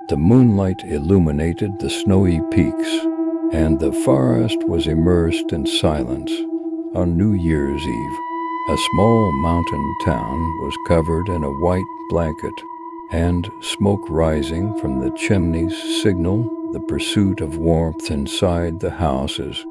The moonlight illuminated the snowy peaks, and the forest was immersed in silence. On New Year's Eve, a small mountain town was covered in a white blanket, and smoke rising from the chimneys signaled the pursuit of warmth inside the houses.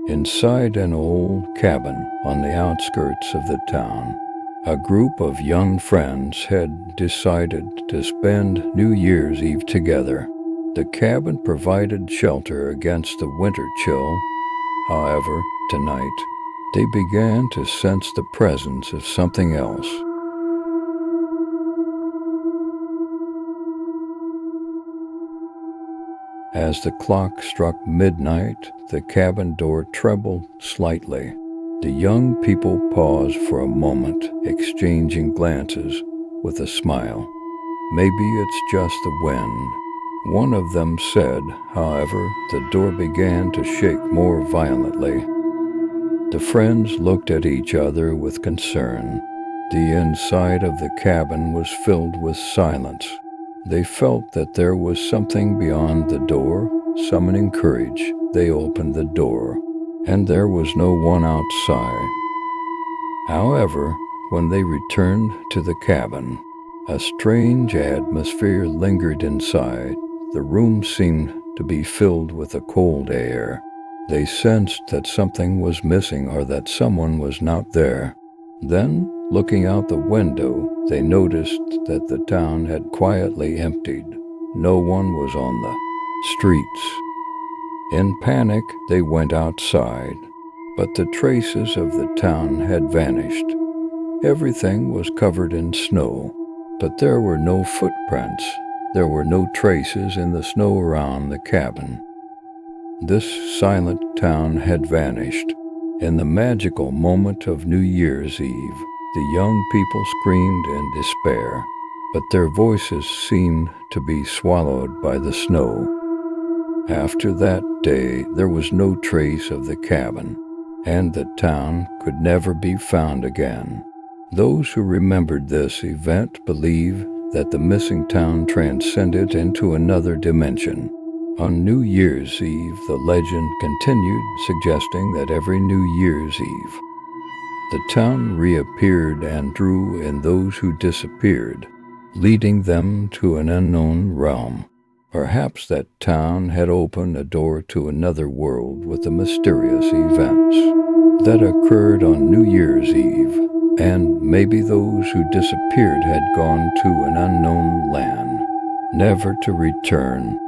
Inside an old cabin on the outskirts of the town, a group of young friends had decided to spend New Year's Eve together. The cabin provided shelter against the winter chill. However, tonight, they began to sense the presence of something else. As the clock struck midnight, the cabin door trembled slightly. The young people paused for a moment, exchanging glances with a smile. Maybe it's just the wind, one of them said. However, the door began to shake more violently. The friends looked at each other with concern. The inside of the cabin was filled with silence. They felt that there was something beyond the door. Summoning courage, they opened the door, and there was no one outside. However, when they returned to the cabin, a strange atmosphere lingered inside. The room seemed to be filled with a cold air. They sensed that something was missing or that someone was not there. Then, looking out the window, they noticed that the town had quietly emptied. No one was on the streets. In panic, they went outside, but the traces of the town had vanished. Everything was covered in snow, but there were no footprints. There were no traces in the snow around the cabin. This silent town had vanished. In the magical moment of New Year's Eve, the young people screamed in despair, but their voices seemed to be swallowed by the snow. After that day, there was no trace of the cabin, and the town could never be found again. Those who remembered this event believe that the missing town transcended into another dimension. On New Year's Eve, the legend continued, suggesting that every New Year's Eve, the town reappeared and drew in those who disappeared, leading them to an unknown realm. Perhaps that town had opened a door to another world with the mysterious events that occurred on New Year's Eve, and maybe those who disappeared had gone to an unknown land, never to return.